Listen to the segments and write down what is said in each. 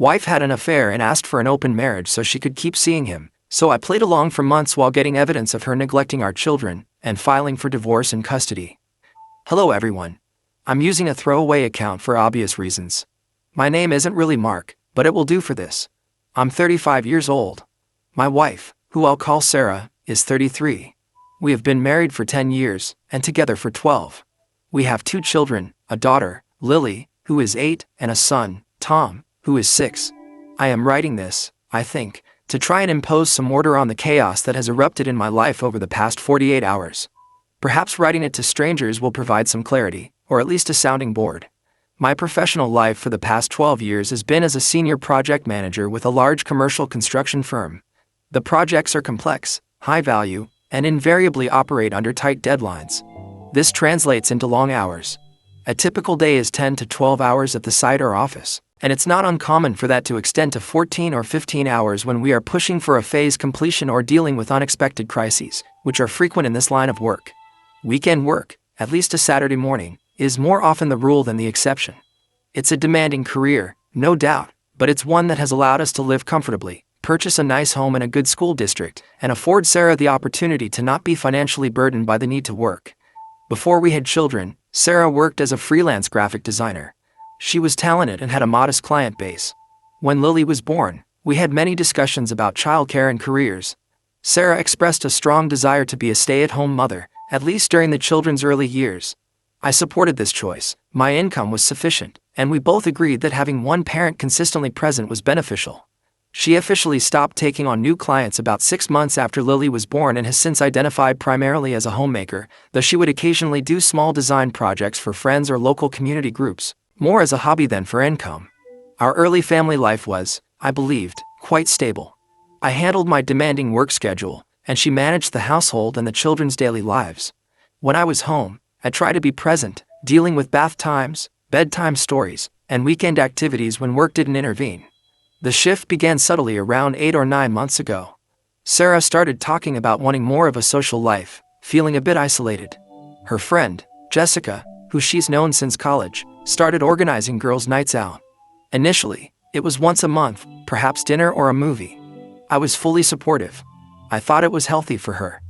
Wife had an affair and asked for an open marriage so she could keep seeing him, so I played along for months while getting evidence of her neglecting our children and filing for divorce and custody. Hello everyone. I'm using a throwaway account for obvious reasons. My name isn't really Mark, but it will do for this. I'm 35 years old. My wife, who I'll call Sarah, is 33. We have been married for 10 years and together for 12. We have 2 children, a daughter, Lily, who is 8, and a son, Tom, who is 6. I am writing this, I think, to try and impose some order on the chaos that has erupted in my life over the past 48 hours. Perhaps writing it to strangers will provide some clarity, or at least a sounding board. My professional life for the past 12 years has been as a senior project manager with a large commercial construction firm. The projects are complex, high value, and invariably operate under tight deadlines. This translates into long hours. A typical day is 10 to 12 hours at the site or office, and it's not uncommon for that to extend to 14 or 15 hours when we are pushing for a phase completion or dealing with unexpected crises, which are frequent in this line of work. Weekend work, at least a Saturday morning, is more often the rule than the exception. It's a demanding career, no doubt, but it's one that has allowed us to live comfortably, purchase a nice home in a good school district, and afford Sarah the opportunity to not be financially burdened by the need to work. Before we had children, Sarah worked as a freelance graphic designer. She was talented and had a modest client base. When Lily was born, we had many discussions about childcare and careers. Sarah expressed a strong desire to be a stay-at-home mother, at least during the children's early years. I supported this choice. My income was sufficient, and we both agreed that having one parent consistently present was beneficial. She officially stopped taking on new clients about 6 months after Lily was born and has since identified primarily as a homemaker, though she would occasionally do small design projects for friends or local community groups, more as a hobby than for income. Our early family life was, I believed, quite stable. I handled my demanding work schedule, and she managed the household and the children's daily lives. When I was home, I tried to be present, dealing with bath times, bedtime stories, and weekend activities when work didn't intervene. The shift began subtly around 8 or 9 months ago. Sarah started talking about wanting more of a social life, feeling a bit isolated. Her friend, Jessica, who she's known since college, started organizing girls' nights out. Initially, it was once a month, perhaps dinner or a movie. I was fully supportive. I thought it was healthy for her.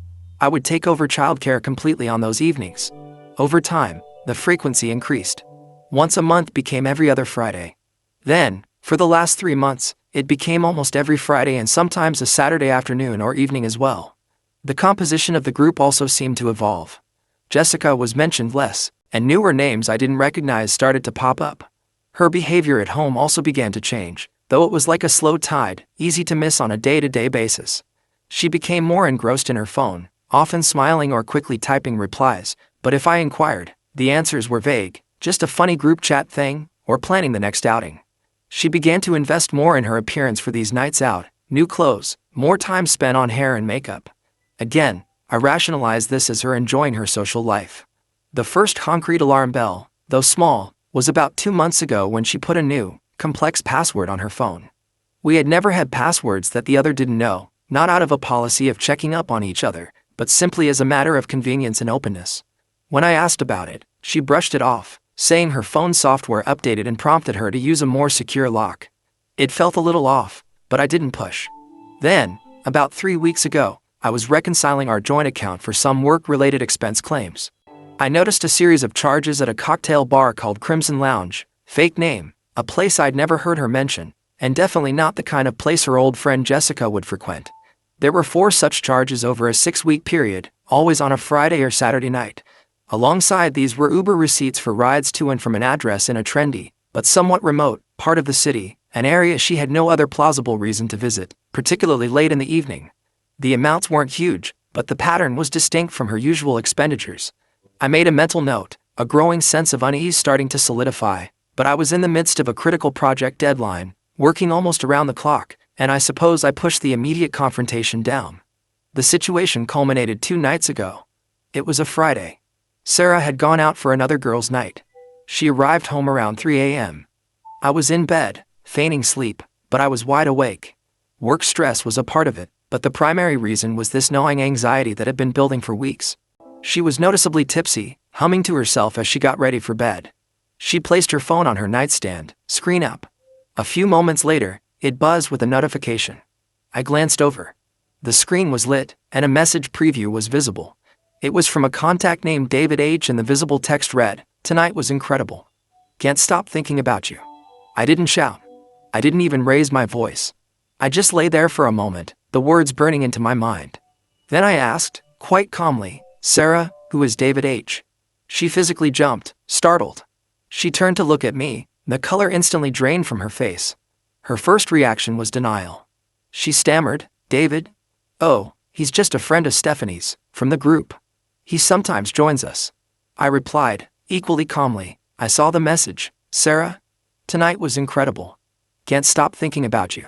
I would take over childcare completely on those evenings. Over time, the frequency increased. Once a month became every other Friday. Then, for the last 3 months, it became almost every Friday and sometimes a Saturday afternoon or evening as well. The composition of the group also seemed to evolve. Jessica was mentioned less, and newer names I didn't recognize started to pop up. Her behavior at home also began to change, though it was like a slow tide, easy to miss on a day-to-day basis. She became more engrossed in her phone, often smiling or quickly typing replies, but if I inquired, the answers were vague, just a funny group chat thing, or planning the next outing. She began to invest more in her appearance for these nights out, new clothes, more time spent on hair and makeup. Again, I rationalized this as her enjoying her social life. The first concrete alarm bell, though small, was about 2 months ago when she put a new, complex password on her phone. We had never had passwords that the other didn't know, not out of a policy of checking up on each other, but simply as a matter of convenience and openness. When I asked about it, she brushed it off, saying her phone software updated and prompted her to use a more secure lock. It felt a little off, but I didn't push. Then, about 3 weeks ago, I was reconciling our joint account for some work-related expense claims. I noticed a series of charges at a cocktail bar called Crimson Lounge, fake name, a place I'd never heard her mention, and definitely not the kind of place her old friend Jessica would frequent. There were 4 such charges over a 6-week period, always on a Friday or Saturday night. Alongside these were Uber receipts for rides to and from an address in a trendy, but somewhat remote, part of the city, an area she had no other plausible reason to visit, particularly late in the evening. The amounts weren't huge, but the pattern was distinct from her usual expenditures. I made a mental note, a growing sense of unease starting to solidify, but I was in the midst of a critical project deadline, working almost around the clock, and I suppose I pushed the immediate confrontation down. The situation culminated 2 nights ago. It was a Friday. Sarah had gone out for another girls' night. She arrived home around 3 a.m. I was in bed, feigning sleep, but I was wide awake. Work stress was a part of it, but the primary reason was this gnawing anxiety that had been building for weeks. She was noticeably tipsy, humming to herself as she got ready for bed. She placed her phone on her nightstand, screen up. A few moments later, it buzzed with a notification. I glanced over. The screen was lit, and a message preview was visible. It was from a contact named David H., and the visible text read, "Tonight was incredible. Can't stop thinking about you." I didn't shout. I didn't even raise my voice. I just lay there for a moment, the words burning into my mind. Then I asked, quite calmly, "Sarah, who is David H.?" She physically jumped, startled. She turned to look at me, the color instantly drained from her face. Her first reaction was denial. She stammered, "David? Oh, he's just a friend of Stephanie's, from the group. He sometimes joins us." I replied, equally calmly, "I saw the message, Sarah. Tonight was incredible. Can't stop thinking about you."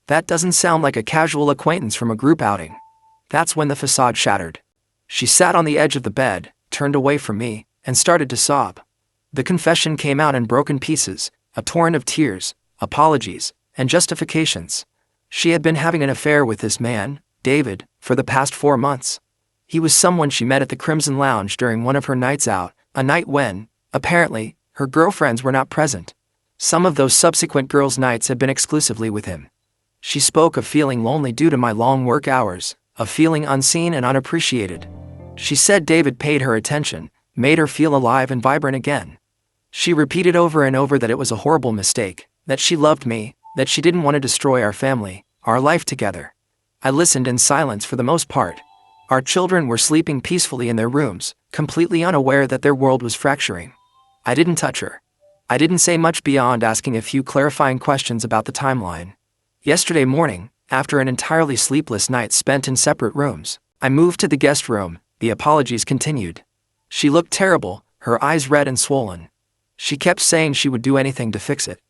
That doesn't sound like a casual acquaintance from a group outing. That's when the facade shattered. She sat on the edge of the bed, turned away from me, and started to sob. The confession came out in broken pieces, a torrent of tears, apologies, and justifications. She had been having an affair with this man, David, for the past 4 months. He was someone she met at the Crimson Lounge during one of her nights out, a night when, apparently, her girlfriends were not present. Some of those subsequent girls' nights had been exclusively with him. She spoke of feeling lonely due to my long work hours, of feeling unseen and unappreciated. She said David paid her attention, made her feel alive and vibrant again. She repeated over and over that it was a horrible mistake, that she loved me, that she didn't want to destroy our family, our life together. I listened in silence for the most part. Our children were sleeping peacefully in their rooms, completely unaware that their world was fracturing. I didn't touch her. I didn't say much beyond asking a few clarifying questions about the timeline. Yesterday morning, after an entirely sleepless night spent in separate rooms, I moved to the guest room. The apologies continued. She looked terrible, her eyes red and swollen. She kept saying she would do anything to fix it.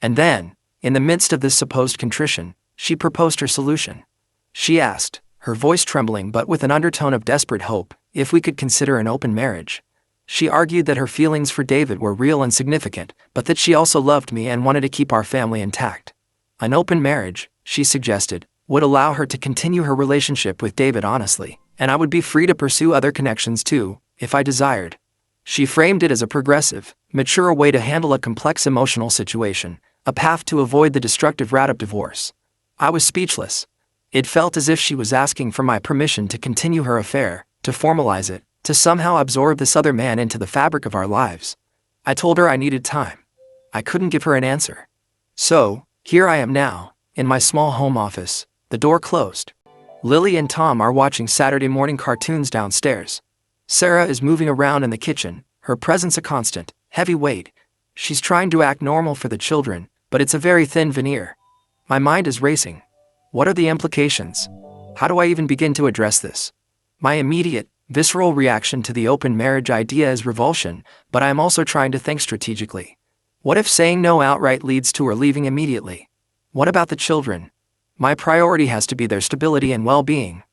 And then, in the midst of this supposed contrition, she proposed her solution. She asked, her voice trembling but with an undertone of desperate hope, if we could consider an open marriage. She argued that her feelings for David were real and significant, but that she also loved me and wanted to keep our family intact. An open marriage, she suggested, would allow her to continue her relationship with David honestly, and I would be free to pursue other connections too, if I desired. She framed it as a progressive, mature way to handle a complex emotional situation, a path to avoid the destructive route of divorce. I was speechless. It felt as if she was asking for my permission to continue her affair, to formalize it, to somehow absorb this other man into the fabric of our lives. I told her I needed time. I couldn't give her an answer. So, here I am now, in my small home office, the door closed. Lily and Tom are watching Saturday morning cartoons downstairs. Sarah is moving around in the kitchen, her presence a constant, heavy weight. She's trying to act normal for the children, but it's a very thin veneer. My mind is racing. What are the implications? How do I even begin to address this? My immediate, visceral reaction to the open marriage idea is revulsion, but I am also trying to think strategically. What if saying no outright leads to her leaving immediately? What about the children? My priority has to be their stability and well-being.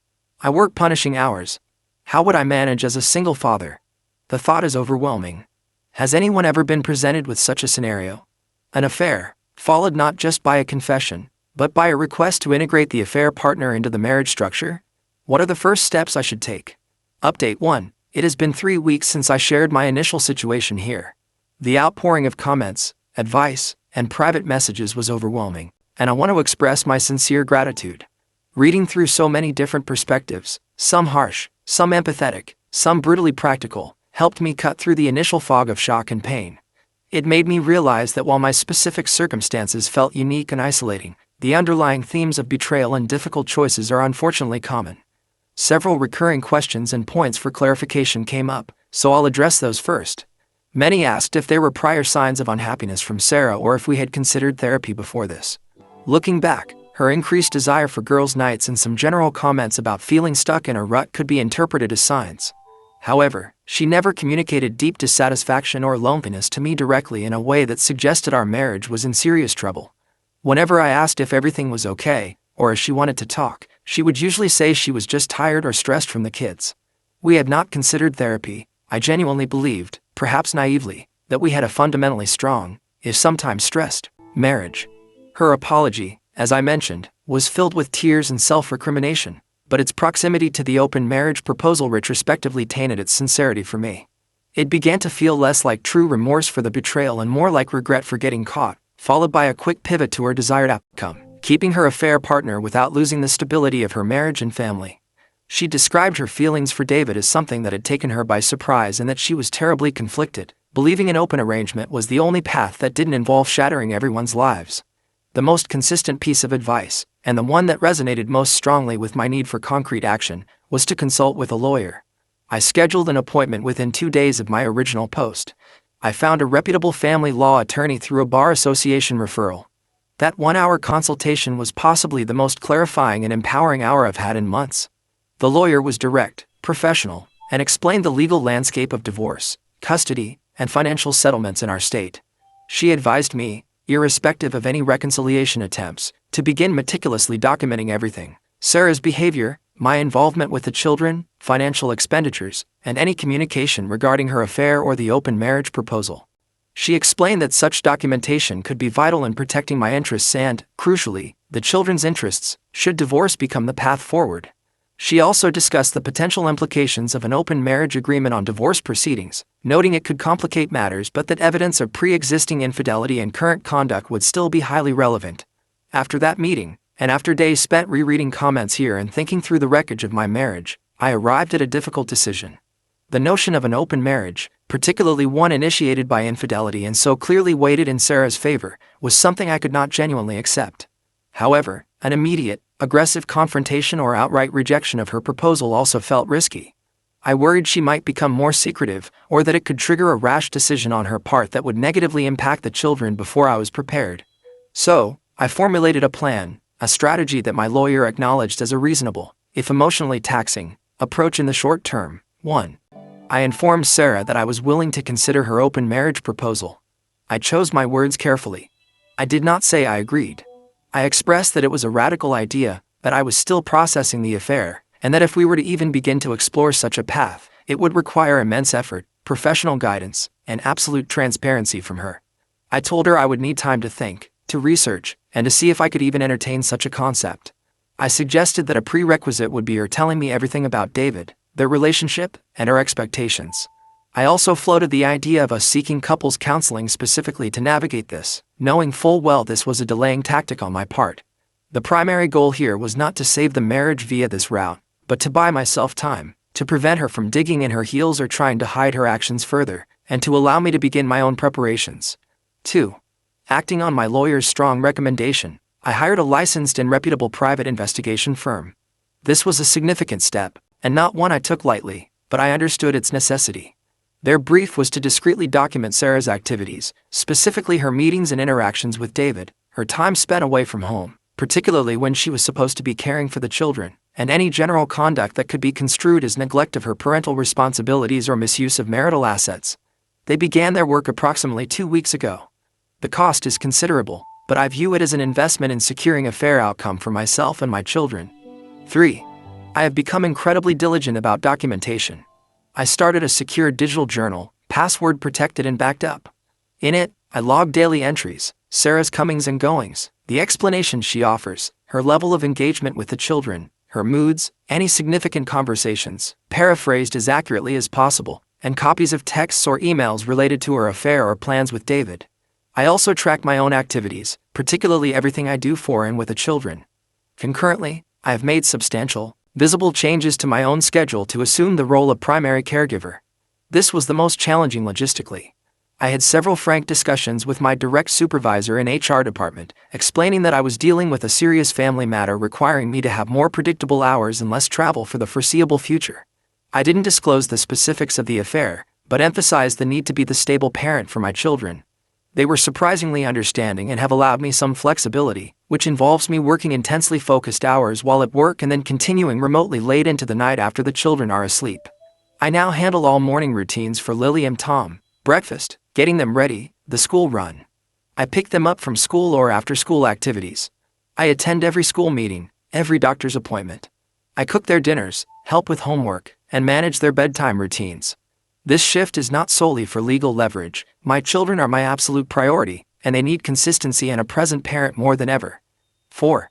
I work punishing hours. How would I manage as a single father? The thought is overwhelming. Has anyone ever been presented with such a scenario? An affair, followed not just by a confession, but by a request to integrate the affair partner into the marriage structure? What are the first steps I should take? Update 1. It has been 3 weeks since I shared my initial situation here. The outpouring of comments, advice, and private messages was overwhelming, and I want to express my sincere gratitude. Reading through so many different perspectives, some harsh, some empathetic, some brutally practical, helped me cut through the initial fog of shock and pain. It made me realize that while my specific circumstances felt unique and isolating, the underlying themes of betrayal and difficult choices are unfortunately common. Several recurring questions and points for clarification came up, so I'll address those first. Many asked if there were prior signs of unhappiness from Sarah or if we had considered therapy before this. Looking back, her increased desire for girls' nights and some general comments about feeling stuck in a rut could be interpreted as signs. However, she never communicated deep dissatisfaction or loneliness to me directly in a way that suggested our marriage was in serious trouble. Whenever I asked if everything was okay, or if she wanted to talk, she would usually say she was just tired or stressed from the kids. We had not considered therapy. I genuinely believed, perhaps naively, that we had a fundamentally strong, if sometimes stressed, marriage. Her apology, as I mentioned, was filled with tears and self-recrimination, but its proximity to the open marriage proposal retrospectively tainted its sincerity for me. It began to feel less like true remorse for the betrayal and more like regret for getting caught, followed by a quick pivot to her desired outcome, keeping her affair partner without losing the stability of her marriage and family. She described her feelings for David as something that had taken her by surprise and that she was terribly conflicted, believing an open arrangement was the only path that didn't involve shattering everyone's lives. The most consistent piece of advice, and the one that resonated most strongly with my need for concrete action, was to consult with a lawyer. I scheduled an appointment within 2 days of my original post. I found a reputable family law attorney through a bar association referral. That 1-hour consultation was possibly the most clarifying and empowering hour I've had in months. The lawyer was direct, professional, and explained the legal landscape of divorce, custody, and financial settlements in our state. She advised me, irrespective of any reconciliation attempts, to begin meticulously documenting everything: Sarah's behavior, my involvement with the children, financial expenditures, and any communication regarding her affair or the open marriage proposal. She explained that such documentation could be vital in protecting my interests and, crucially, the children's interests, should divorce become the path forward. She also discussed the potential implications of an open marriage agreement on divorce proceedings, noting it could complicate matters but that evidence of pre-existing infidelity and current conduct would still be highly relevant. After that meeting, and after days spent rereading comments here and thinking through the wreckage of my marriage, I arrived at a difficult decision. The notion of an open marriage, particularly one initiated by infidelity and so clearly weighted in Sarah's favor, was something I could not genuinely accept. However, an immediate, aggressive confrontation or outright rejection of her proposal also felt risky. I worried she might become more secretive, or that it could trigger a rash decision on her part that would negatively impact the children before I was prepared. So, I formulated a plan, a strategy that my lawyer acknowledged as a reasonable, if emotionally taxing, approach in the short term. 1. I informed Sarah that I was willing to consider her open marriage proposal. I chose my words carefully. I did not say I agreed. I expressed that it was a radical idea, that I was still processing the affair, and that if we were to even begin to explore such a path, it would require immense effort, professional guidance, and absolute transparency from her. I told her I would need time to think, to research, and to see if I could even entertain such a concept. I suggested that a prerequisite would be her telling me everything about David, their relationship, and her expectations. I also floated the idea of us seeking couples counseling specifically to navigate this, knowing full well this was a delaying tactic on my part. The primary goal here was not to save the marriage via this route, but to buy myself time, to prevent her from digging in her heels or trying to hide her actions further, and to allow me to begin my own preparations. 2. Acting on my lawyer's strong recommendation, I hired a licensed and reputable private investigation firm. This was a significant step, and not one I took lightly, but I understood its necessity. Their brief was to discreetly document Sarah's activities, specifically her meetings and interactions with David, her time spent away from home, particularly when she was supposed to be caring for the children, and any general conduct that could be construed as neglect of her parental responsibilities or misuse of marital assets. They began their work approximately 2 weeks ago. The cost is considerable, but I view it as an investment in securing a fair outcome for myself and my children. 3. I have become incredibly diligent about documentation. I started a secure digital journal, password protected and backed up. In it, I log daily entries, Sarah's comings and goings, the explanations she offers, her level of engagement with the children, her moods, any significant conversations, paraphrased as accurately as possible, and copies of texts or emails related to her affair or plans with David. I also track my own activities, particularly everything I do for and with the children. Concurrently, I have made substantial, visible changes to my own schedule to assume the role of primary caregiver. This was the most challenging logistically. I had several frank discussions with my direct supervisor in HR department, explaining that I was dealing with a serious family matter requiring me to have more predictable hours and less travel for the foreseeable future. I didn't disclose the specifics of the affair, but emphasized the need to be the stable parent for my children. They were surprisingly understanding and have allowed me some flexibility, which involves me working intensely focused hours while at work and then continuing remotely late into the night after the children are asleep. I now handle all morning routines for Lily and Tom: breakfast, getting them ready, the school run. I pick them up from school or after-school activities. I attend every school meeting, every doctor's appointment. I cook their dinners, help with homework, and manage their bedtime routines. This shift is not solely for legal leverage. My children are my absolute priority, and they need consistency and a present parent more than ever. 4.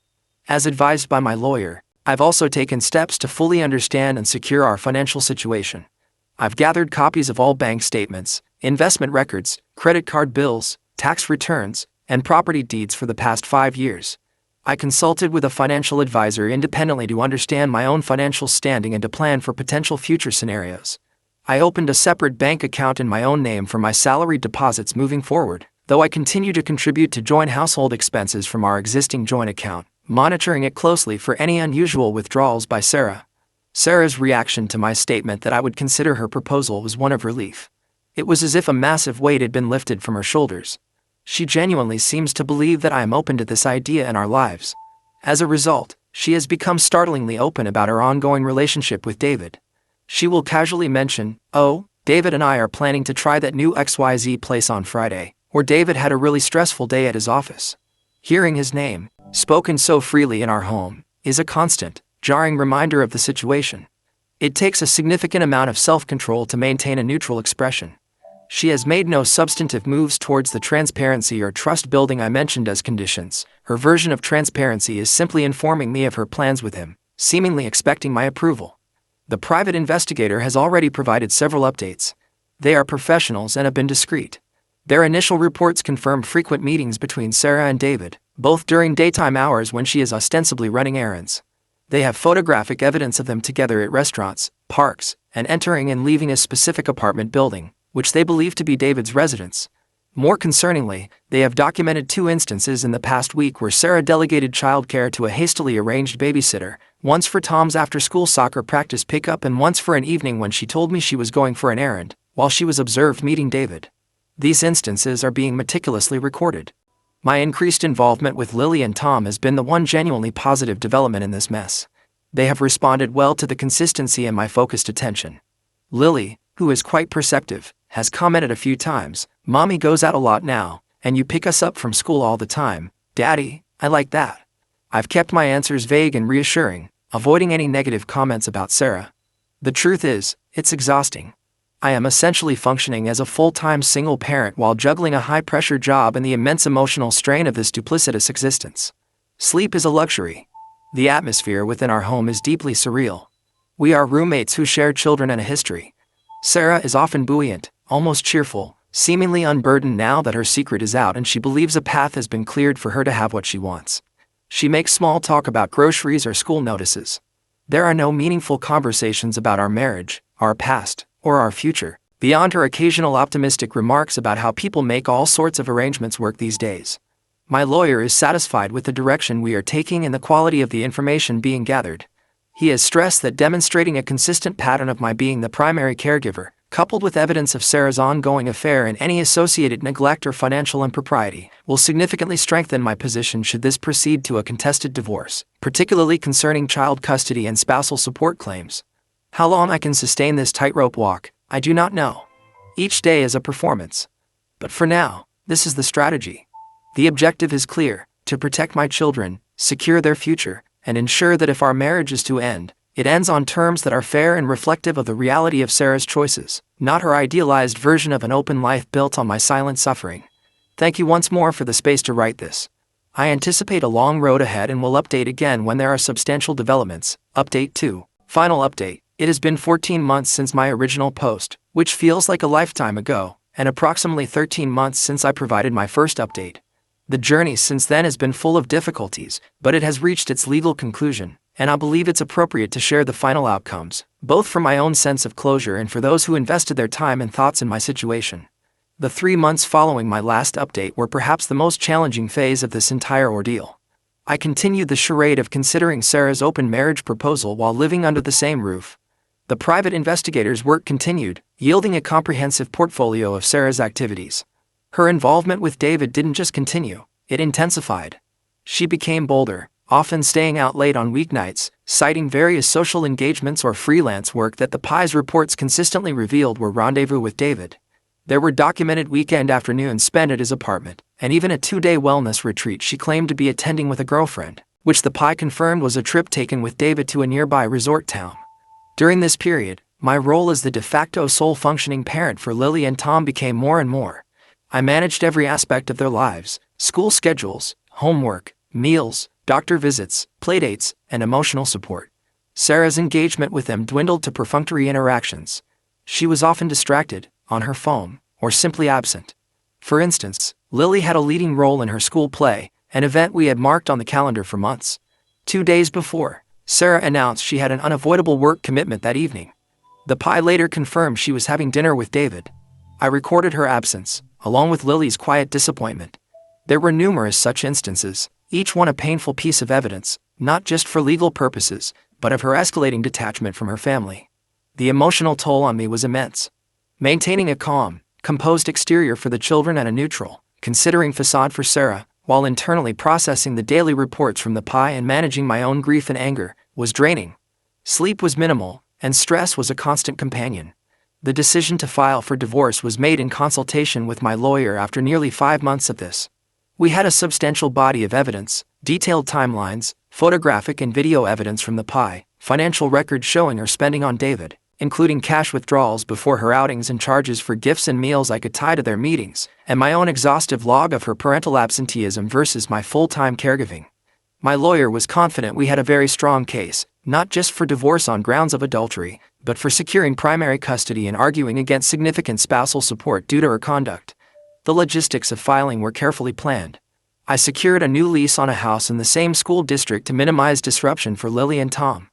As advised by my lawyer, I've also taken steps to fully understand and secure our financial situation. I've gathered copies of all bank statements, investment records, credit card bills, tax returns, and property deeds for the past 5 years. I consulted with a financial advisor independently to understand my own financial standing and to plan for potential future scenarios. I opened a separate bank account in my own name for my salary deposits moving forward, though I continue to contribute to joint household expenses from our existing joint account, monitoring it closely for any unusual withdrawals by Sarah. Sarah's reaction to my statement that I would consider her proposal was one of relief. It was as if a massive weight had been lifted from her shoulders. She genuinely seems to believe that I am open to this idea in our lives. As a result, she has become startlingly open about her ongoing relationship with David. She will casually mention, "Oh, David and I are planning to try that new XYZ place on Friday," or "David had a really stressful day at his office." Hearing his name, spoken so freely in our home, is a constant, jarring reminder of the situation. It takes a significant amount of self-control to maintain a neutral expression. She has made no substantive moves towards the transparency or trust building I mentioned as conditions. Her version of transparency is simply informing me of her plans with him, seemingly expecting my approval. The private investigator has already provided several updates. They are professionals and have been discreet. Their initial reports confirm frequent meetings between Sarah and David, both during daytime hours when she is ostensibly running errands. They have photographic evidence of them together at restaurants, parks, and entering and leaving a specific apartment building, which they believe to be David's residence. More concerningly, they have documented 2 instances in the past week where Sarah delegated childcare to a hastily arranged babysitter, once for Tom's after-school soccer practice pickup and once for an evening when she told me she was going for an errand, while she was observed meeting David. These instances are being meticulously recorded. My increased involvement with Lily and Tom has been the one genuinely positive development in this mess. They have responded well to the consistency and my focused attention. Lily, who is quite perceptive, has commented a few times, "Mommy goes out a lot now, and you pick us up from school all the time. Daddy, I like that." I've kept my answers vague and reassuring, avoiding any negative comments about Sarah. The truth is, it's exhausting. I am essentially functioning as a full-time single parent while juggling a high-pressure job and the immense emotional strain of this duplicitous existence. Sleep is a luxury. The atmosphere within our home is deeply surreal. We are roommates who share children and a history. Sarah is often buoyant, almost cheerful, seemingly unburdened now that her secret is out and she believes a path has been cleared for her to have what she wants. She makes small talk about groceries or school notices. There are no meaningful conversations about our marriage, our past, or our future, beyond her occasional optimistic remarks about how people make all sorts of arrangements work these days. My lawyer is satisfied with the direction we are taking and the quality of the information being gathered. He has stressed that demonstrating a consistent pattern of my being the primary caregiver, coupled with evidence of Sarah's ongoing affair and any associated neglect or financial impropriety, will significantly strengthen my position should this proceed to a contested divorce, particularly concerning child custody and spousal support claims. How long I can sustain this tightrope walk, I do not know. Each day is a performance. But for now, this is the strategy. The objective is clear: to protect my children, secure their future, and ensure that if our marriage is to end, it ends on terms that are fair and reflective of the reality of Sarah's choices, not her idealized version of an open life built on my silent suffering. Thank you once more for the space to write this. I anticipate a long road ahead and will update again when there are substantial developments. Update 2. Final update. It has been 14 months since my original post, which feels like a lifetime ago, and approximately 13 months since I provided my first update. The journey since then has been full of difficulties, but it has reached its legal conclusion, and I believe it's appropriate to share the final outcomes, both for my own sense of closure and for those who invested their time and thoughts in my situation. The 3 months following my last update were perhaps the most challenging phase of this entire ordeal. I continued the charade of considering Sarah's open marriage proposal while living under the same roof. The private investigator's work continued, yielding a comprehensive portfolio of Sarah's activities. Her involvement with David didn't just continue, it intensified. She became bolder, often staying out late on weeknights, citing various social engagements or freelance work that the PI's reports consistently revealed were rendezvous with David. There were documented weekend afternoons spent at his apartment, and even a 2-day wellness retreat she claimed to be attending with a girlfriend, which the PI confirmed was a trip taken with David to a nearby resort town. During this period, my role as the de facto sole functioning parent for Lily and Tom became more and more. I managed every aspect of their lives: school schedules, homework, meals, doctor visits, playdates, and emotional support. Sarah's engagement with them dwindled to perfunctory interactions. She was often distracted, on her phone, or simply absent. For instance, Lily had a leading role in her school play, an event we had marked on the calendar for months. 2 days before, Sarah announced she had an unavoidable work commitment that evening. The Pi later confirmed she was having dinner with David. I recorded her absence, along with Lily's quiet disappointment. There were numerous such instances, each one a painful piece of evidence, not just for legal purposes, but of her escalating detachment from her family. The emotional toll on me was immense. Maintaining a calm, composed exterior for the children and a neutral, considering facade for Sarah, while internally processing the daily reports from the Pi and managing my own grief and anger, was draining. Sleep was minimal, and stress was a constant companion. The decision to file for divorce was made in consultation with my lawyer after nearly 5 months of this. We had a substantial body of evidence, detailed timelines, photographic and video evidence from the Pi, financial records showing her spending on David, including cash withdrawals before her outings and charges for gifts and meals I could tie to their meetings, and my own exhaustive log of her parental absenteeism versus my full-time caregiving. My lawyer was confident we had a very strong case, not just for divorce on grounds of adultery, but for securing primary custody and arguing against significant spousal support due to her conduct. The logistics of filing were carefully planned. I secured a new lease on a house in the same school district to minimize disruption for Lily and Tom.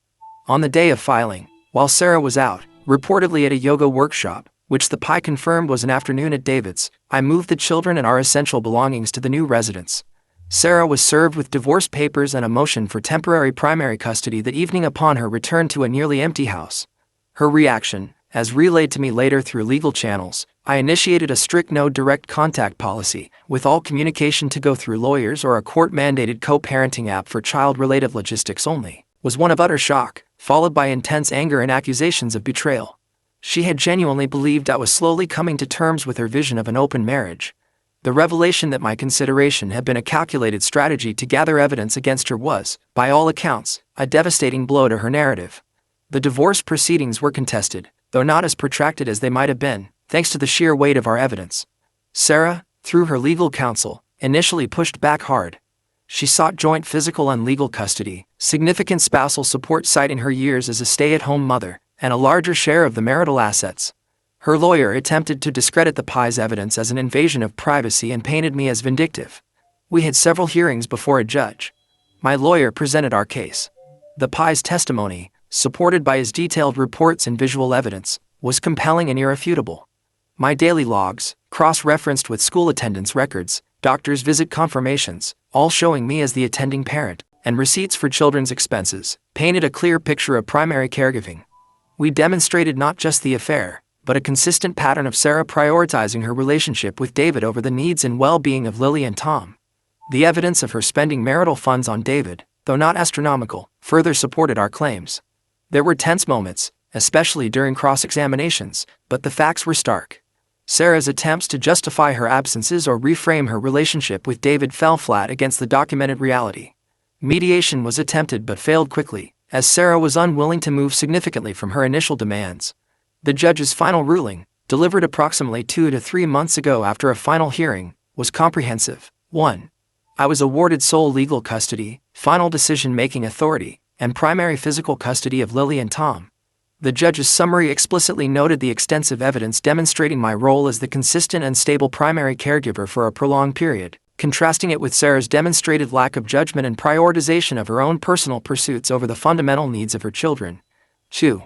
On the day of filing, while Sarah was out, reportedly at a yoga workshop, which the Pi confirmed was an afternoon at David's, I moved the children and our essential belongings to the new residence. Sarah was served with divorce papers and a motion for temporary primary custody that evening upon her return to a nearly empty house. Her reaction, as relayed to me later through legal channels, I initiated a strict no direct contact policy, with all communication to go through lawyers or a court-mandated co-parenting app for child-related logistics only, was one of utter shock, followed by intense anger and accusations of betrayal. She had genuinely believed I was slowly coming to terms with her vision of an open marriage. The revelation that my consideration had been a calculated strategy to gather evidence against her was, by all accounts, a devastating blow to her narrative. The divorce proceedings were contested, though not as protracted as they might have been, thanks to the sheer weight of our evidence. Sarah, through her legal counsel, initially pushed back hard. She sought joint physical and legal custody, significant spousal support citing her years as a stay-at-home mother, and a larger share of the marital assets. Her lawyer attempted to discredit the Pi's evidence as an invasion of privacy and painted me as vindictive. We had several hearings before a judge. My lawyer presented our case. The Pi's testimony, supported by his detailed reports and visual evidence, was compelling and irrefutable. My daily logs, cross-referenced with school attendance records, doctor's visit confirmations, all showing me as the attending parent, and receipts for children's expenses, painted a clear picture of primary caregiving. We demonstrated not just the affair, but a consistent pattern of Sarah prioritizing her relationship with David over the needs and well-being of Lily and Tom. The evidence of her spending marital funds on David, though not astronomical, further supported our claims. There were tense moments, especially during cross-examinations, but the facts were stark. Sarah's attempts to justify her absences or reframe her relationship with David fell flat against the documented reality. Mediation was attempted but failed quickly, as Sarah was unwilling to move significantly from her initial demands. The judge's final ruling, delivered approximately 2 to 3 months ago after a final hearing, was comprehensive. 1. I was awarded sole legal custody, final decision-making authority, and primary physical custody of Lily and Tom. The judge's summary explicitly noted the extensive evidence demonstrating my role as the consistent and stable primary caregiver for a prolonged period, contrasting it with Sarah's demonstrated lack of judgment and prioritization of her own personal pursuits over the fundamental needs of her children. 2.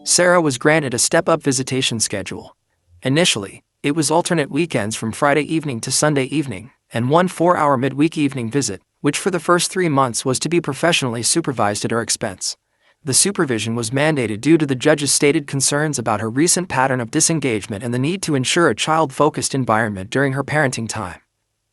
Sarah was granted a step-up visitation schedule. Initially, it was alternate weekends from Friday evening to Sunday evening, and 1 4-hour midweek evening visit, which for the first 3 months was to be professionally supervised at her expense. The supervision was mandated due to the judge's stated concerns about her recent pattern of disengagement and the need to ensure a child-focused environment during her parenting time.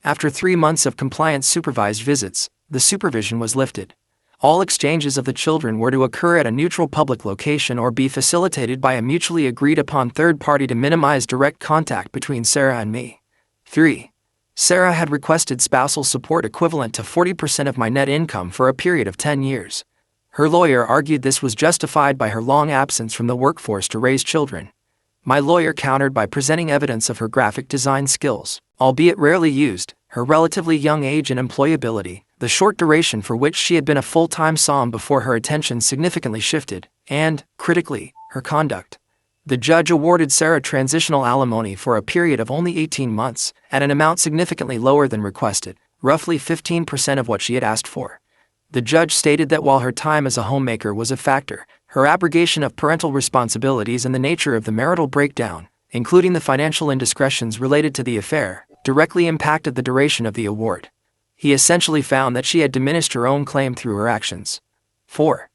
After 3 months of compliant supervised visits, the supervision was lifted. All exchanges of the children were to occur at a neutral public location or be facilitated by a mutually agreed-upon third party to minimize direct contact between Sarah and me. 3. Sarah had requested spousal support equivalent to 40% of my net income for a period of 10 years. Her lawyer argued this was justified by her long absence from the workforce to raise children. My lawyer countered by presenting evidence of her graphic design skills, albeit rarely used, her relatively young age and employability, the short duration for which she had been a full-time SOM before her attention significantly shifted, and, critically, her conduct. The judge awarded Sarah transitional alimony for a period of only 18 months, at an amount significantly lower than requested, roughly 15% of what she had asked for. The judge stated that while her time as a homemaker was a factor, her abrogation of parental responsibilities and the nature of the marital breakdown, including the financial indiscretions related to the affair, directly impacted the duration of the award. He essentially found that she had diminished her own claim through her actions. 4.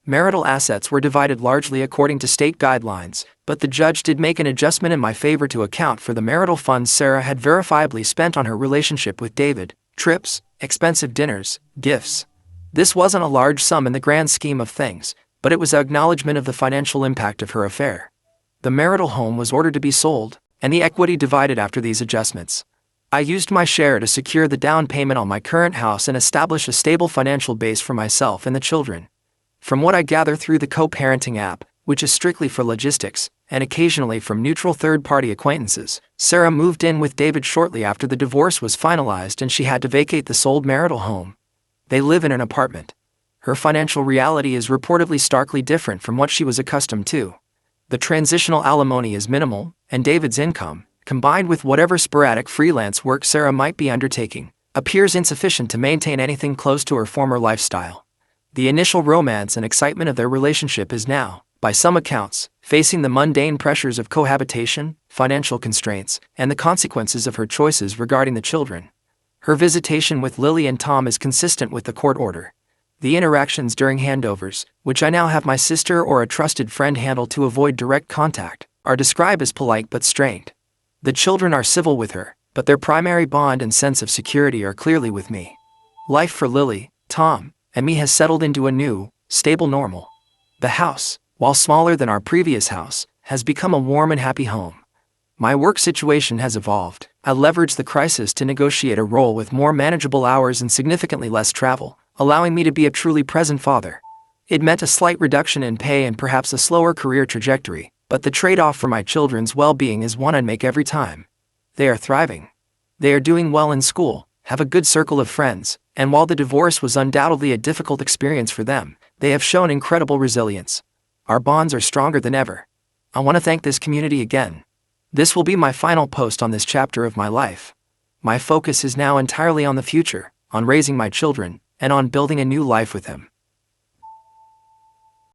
Marital assets were divided largely according to state guidelines, but the judge did make an adjustment in my favor to account for the marital funds Sarah had verifiably spent on her relationship with David: trips, expensive dinners, gifts. This wasn't a large sum in the grand scheme of things, but it was an acknowledgement of the financial impact of her affair. The marital home was ordered to be sold, and the equity divided after these adjustments. I used my share to secure the down payment on my current house and establish a stable financial base for myself and the children. From what I gather through the co-parenting app, which is strictly for logistics, and occasionally from neutral third-party acquaintances, Sarah moved in with David shortly after the divorce was finalized and she had to vacate the sold marital home. They live in an apartment. Her financial reality is reportedly starkly different from what she was accustomed to. The transitional alimony is minimal, and David's income, combined with whatever sporadic freelance work Sarah might be undertaking, appears insufficient to maintain anything close to her former lifestyle. The initial romance and excitement of their relationship is now, by some accounts, facing the mundane pressures of cohabitation, financial constraints, and the consequences of her choices regarding the children. Her visitation with Lily and Tom is consistent with the court order. The interactions during handovers, which I now have my sister or a trusted friend handle to avoid direct contact, are described as polite but strained. The children are civil with her, but their primary bond and sense of security are clearly with me. Life for Lily, Tom, and me has settled into a new, stable normal. The house, while smaller than our previous house, has become a warm and happy home. My work situation has evolved. I leveraged the crisis to negotiate a role with more manageable hours and significantly less travel, allowing me to be a truly present father. It meant a slight reduction in pay and perhaps a slower career trajectory, but the trade-off for my children's well-being is one I'd make every time. They are thriving. They are doing well in school, have a good circle of friends, and while the divorce was undoubtedly a difficult experience for them, they have shown incredible resilience. Our bonds are stronger than ever. I want to thank this community again. This will be my final post on this chapter of my life. My focus is now entirely on the future, on raising my children, and on building a new life with them.